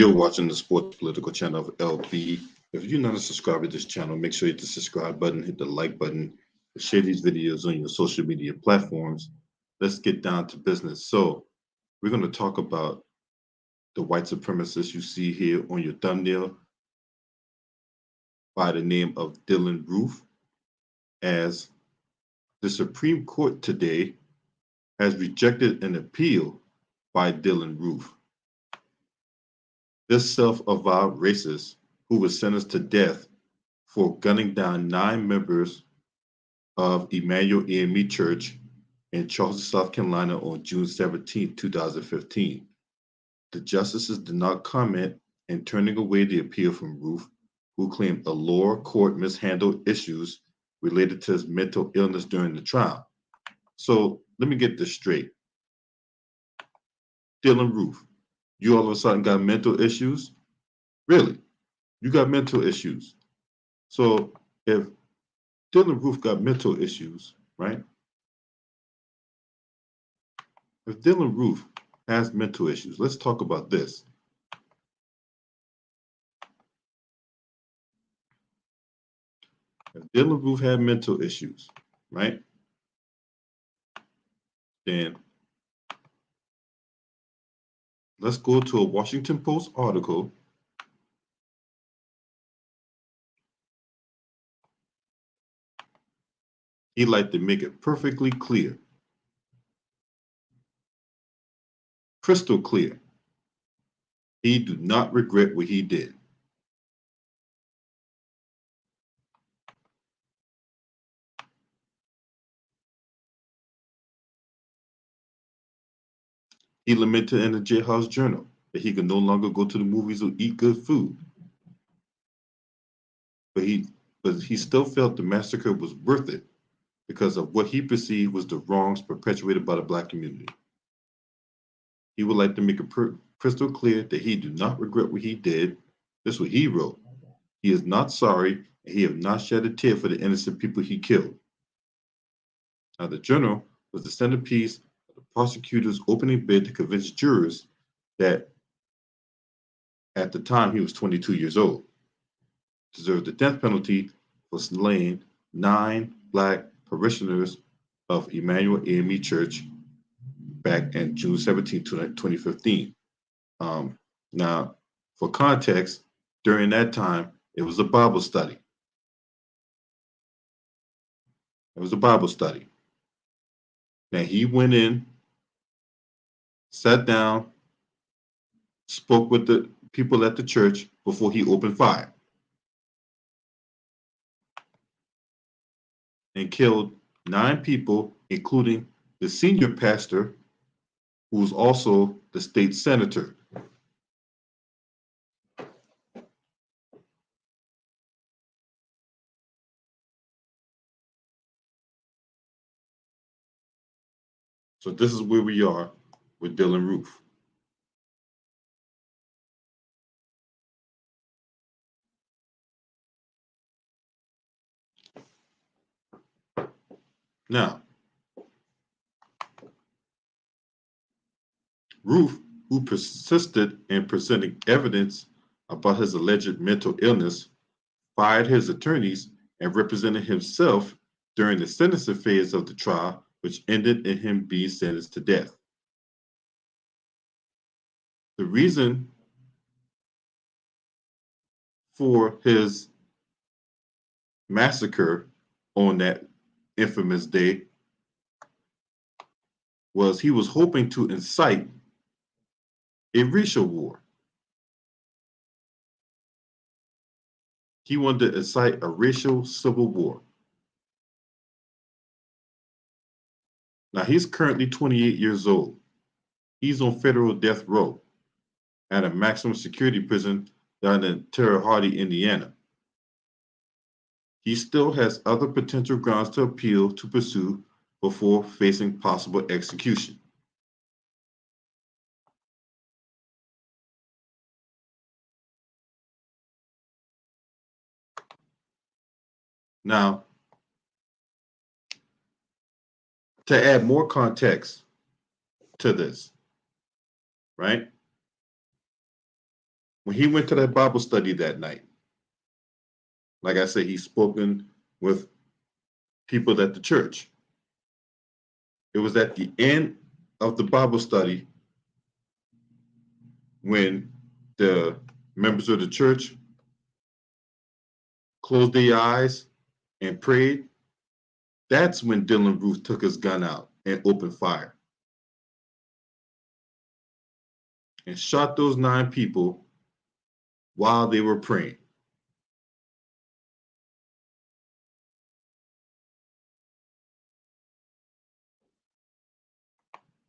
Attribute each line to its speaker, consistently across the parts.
Speaker 1: You're watching the Sports Political channel of LB. If you're not a subscriber to this channel, make sure you hit the subscribe button, hit the like button, and share these videos on your social media platforms. Let's get down to business. So we're going to talk about the white supremacist you see here on your thumbnail by the name of Dylann Roof, as the Supreme Court today has rejected an appeal by Dylann Roof. This self-avowed racist, who was sentenced to death for gunning down 9 members of Emmanuel AME Church in Charleston, South Carolina on June 17, 2015. The justices did not comment in turning away the appeal from Roof, who claimed a lower court mishandled issues related to his mental illness during the trial. So let me get this straight. Dylann Roof, you all of a sudden got mental issues? Really? You got mental issues. So if Dylann Roof got mental issues, right? If Dylann Roof has mental issues, let's talk about this. If Dylann Roof had mental issues, right? Then let's go to a Washington Post article he'd like to make it perfectly clear, crystal clear. He do not regret what he did. He lamented in the Jailhouse Journal that he could no longer go to the movies or eat good food. But he still felt the massacre was worth it because of what he perceived was the wrongs perpetuated by the Black community. He would like to make it crystal clear that he do not regret what he did. This is what he wrote. He is not sorry, and he have not shed a tear for the innocent people he killed. Now, the Journal was the centerpiece of the prosecutor's opening bid to convince jurors that at the time he was 22 years old, deserved the death penalty for slaying 9 Black parishioners of Emmanuel AME Church back in June 17, 2015. Now, for context, during that time, it was a Bible study. It was a Bible study. Now, he went in, sat down, spoke with the people at the church before he opened fire and killed 9 people, including the senior pastor, who was also the state senator. So this is where we are with Dylann Roof. Now, Roof, who persisted in presenting evidence about his alleged mental illness, fired his attorneys and represented himself during the sentencing phase of the trial, which ended in him being sentenced to death. The reason for his massacre on that infamous day was he was hoping to incite a racial war. He wanted to incite a racial civil war. Now, he's currently 28 years old. He's on federal death row at a maximum security prison down in Terre Haute, Indiana. He still has other potential grounds to appeal to pursue before facing possible execution. Now, to add more context to this, right? when he went to that Bible study that night, like I said, he's spoken with people at the church. It was at the end of the Bible study when the members of the church closed their eyes and prayed. That's when Dylann Roof took his gun out and opened fire and shot those 9 people while they were praying.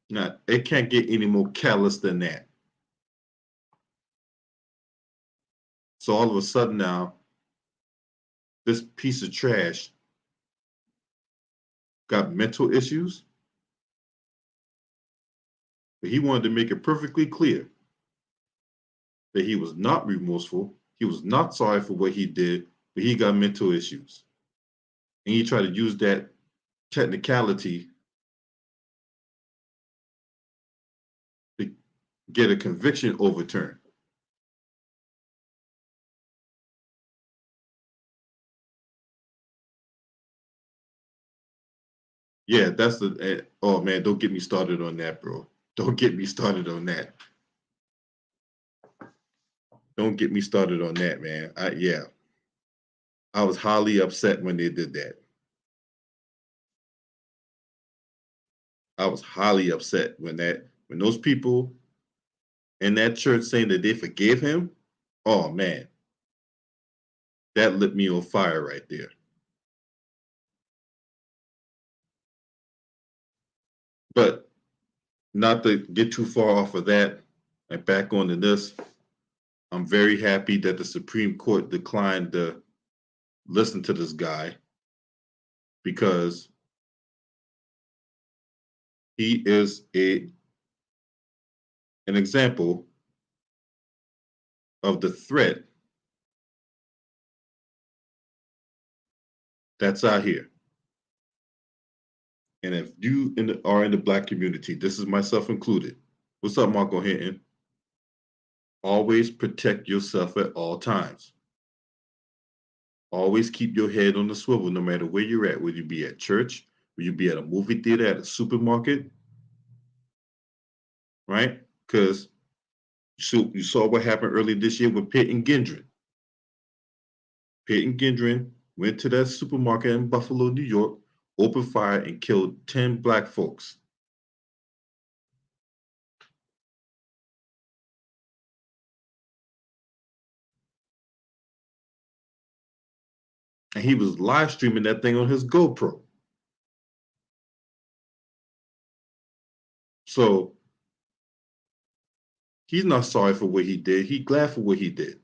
Speaker 1: Now, it can't get any more callous than that. So all of a sudden now, this piece of trash got mental issues. But he wanted to make it perfectly clear that he was not remorseful. He was not sorry for what he did, but he got mental issues. And he tried to use that technicality to get a conviction overturned. Yeah, that's the, oh man, don't get me started on that, bro. Don't get me started on that. Don't get me started on that, man. Yeah, I was highly upset when they did that. I was highly upset when those people in that church saying that they forgave him. Oh man, that lit me on fire right there. But not to get too far off of that and back onto this, I'm very happy that the Supreme Court declined to listen to this guy because he is an example of the threat that's out here. And if you are in the Black community, this is myself included. What's up, Marco Hinton? Always protect yourself at all times. Always keep your head on the swivel no matter where you're at, whether you be at church, whether you be at a movie theater, at a supermarket, right? Because you saw what happened earlier this year with Pitt and Gendron. Pitt and Gendron went to that supermarket in Buffalo, New York, opened fire and killed 10 Black folks. And he was live streaming that thing on his GoPro. So he's not sorry for what he did. He's glad for what he did.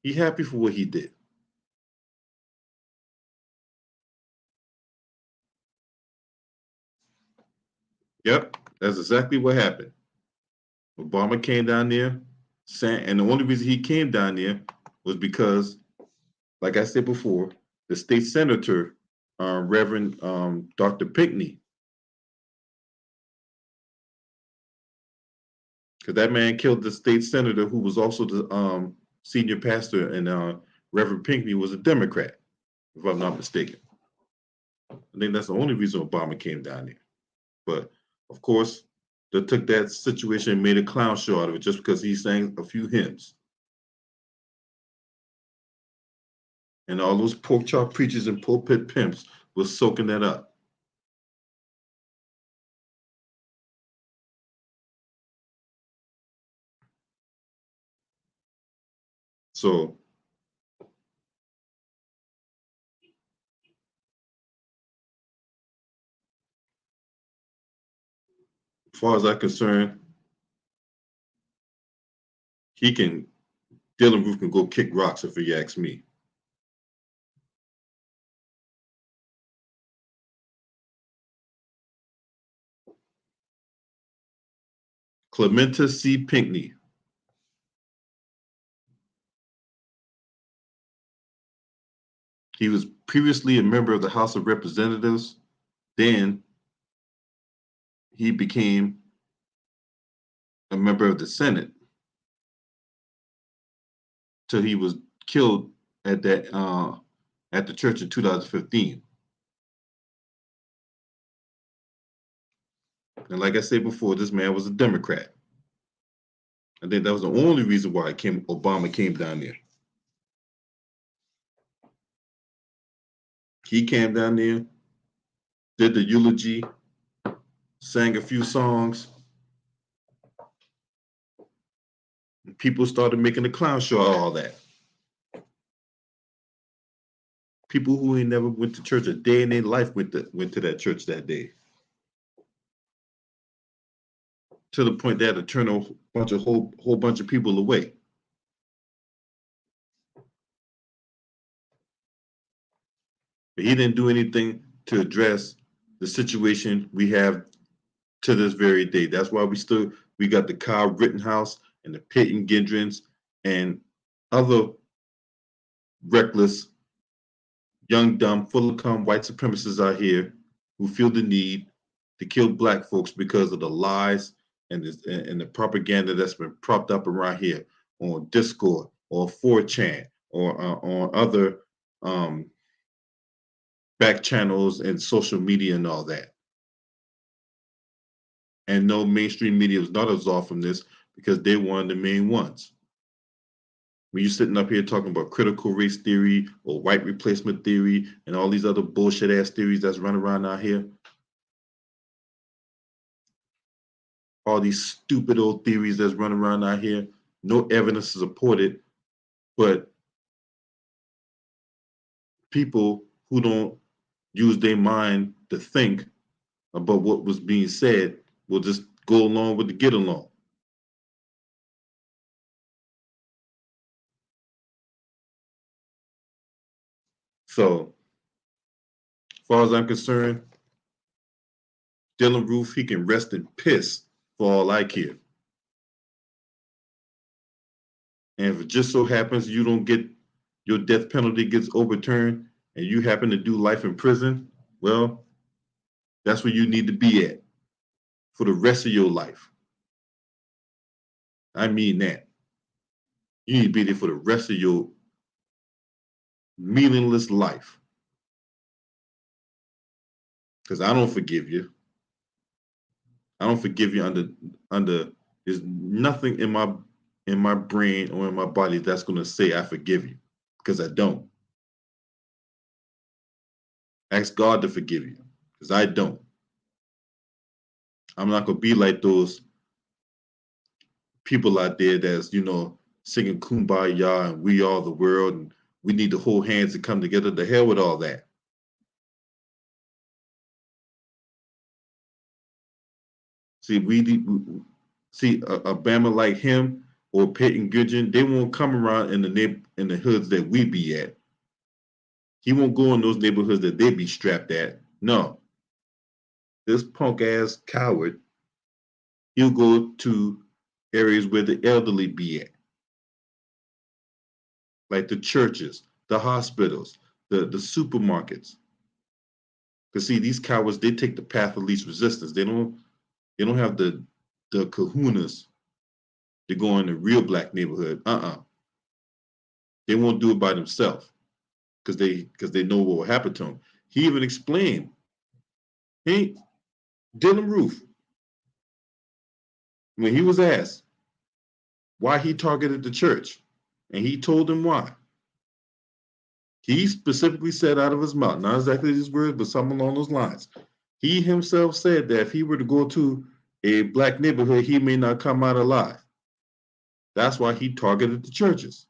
Speaker 1: He's happy for what he did. Yep, that's exactly what happened. Obama came down there, and the only reason he came down there was because, like I said before, the state senator, Reverend Dr. Pinckney, because that man killed the state senator who was also the senior pastor, and Reverend Pinckney was a Democrat, if I'm not mistaken. I think that's the only reason Obama came down there. But of course, they took that situation and made a clown show out of it just because he sang a few hymns. And all those pork chop preachers and pulpit pimps was soaking that up. So as far as I'm concerned, Dylann Roof can go kick rocks if he asks me. Clementa C. Pinckney. He was previously a member of the House of Representatives. Then he became a member of the Senate till he was killed at the church in 2015. And like I said before, this man was a Democrat. I think that was the only reason why Obama came down there. He came down there, did the eulogy, sang a few songs. And people started making a clown show out of all that. People who ain't never went to church a day in their life went to that church that day. To the point they had to turn a whole bunch of people away. But he didn't do anything to address the situation we have to this very day. That's why we got the Kyle Rittenhouse and the Peyton Gendrons and other reckless, young, dumb, full of cum white supremacists out here who feel the need to kill black folks because of the lies and the propaganda that's been propped up around here on Discord or 4chan or on other back channels and social media and all that. And no, mainstream media was not absolved from this because they're one of the main ones. When you're sitting up here talking about critical race theory or white replacement theory and all these other bullshit ass theories that's running around out here, all these stupid old theories that's running around out here, no evidence to support it, but people who don't use their mind to think about what was being said will just go along with the get along. So, as far as I'm concerned, Dylann Roof, he can rest in piss for all I care. And if it just so happens you don't get your death penalty gets overturned and you happen to do life in prison, well, that's where you need to be at for the rest of your life. I mean that. You need to be there for the rest of your meaningless life. Because I don't forgive you. I don't forgive you under there's nothing in my brain or in my body that's gonna say I forgive you. Because I don't. Ask God to forgive you. Because I don't. I'm not gonna be like those people out there that's, singing Kumbaya and we are the world and we need to hold hands and come together. To hell with all that. See, a Bama like him or Peyton Goodgen, they won't come around in the hoods that we be at. He won't go in those neighborhoods that they be strapped at. No. This punk ass coward, he'll go to areas where the elderly be at. Like the churches, the hospitals, the supermarkets. Because see, these cowards, they take the path of least resistance. They don't have the kahunas to go in the real black neighborhood. They won't do it by themselves because they know what will happen to them. He even explained, Dylann Roof, when he was asked why he targeted the church, and he told them why. He specifically said out of his mouth, not exactly these words, but something along those lines. He himself said that if he were to go to a black neighborhood, he may not come out alive. That's why he targeted the churches.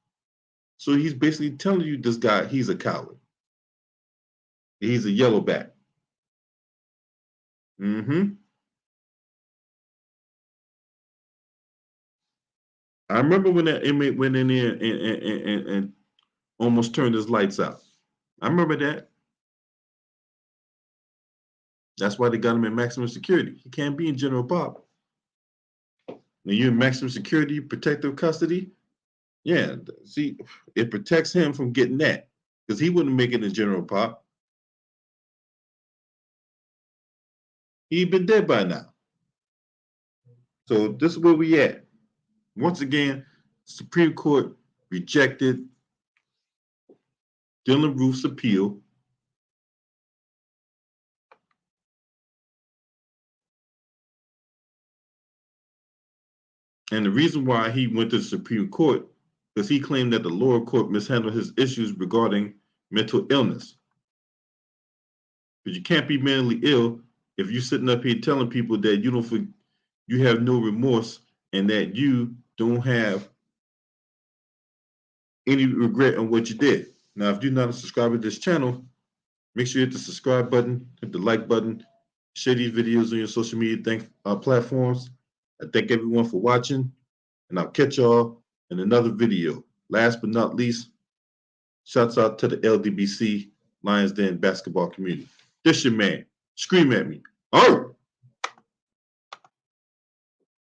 Speaker 1: So he's basically telling you this guy, he's a coward. He's a yellowback. I remember when that inmate went in there and almost turned his lights out. I remember that. That's why they got him in maximum security. He can't be in general pop. When you're in maximum security, protective custody, yeah, see, it protects him from getting that because he wouldn't make it in general pop. He'd been dead by now. So this is where we at. Once again, Supreme Court rejected Dylann Roof's appeal. And the reason why he went to the Supreme Court because he claimed that the lower court mishandled his issues regarding mental illness. But you can't be mentally ill if you're sitting up here telling people that you have no remorse and that you don't have any regret on what you did. Now, if you're not a subscriber to this channel, make sure you hit the subscribe button, hit the like button, share these videos on your social media platforms. I thank everyone for watching, and I'll catch y'all in another video. Last but not least, shouts out to the LDBC Lions Den basketball community. This your man. Scream at me. Oh!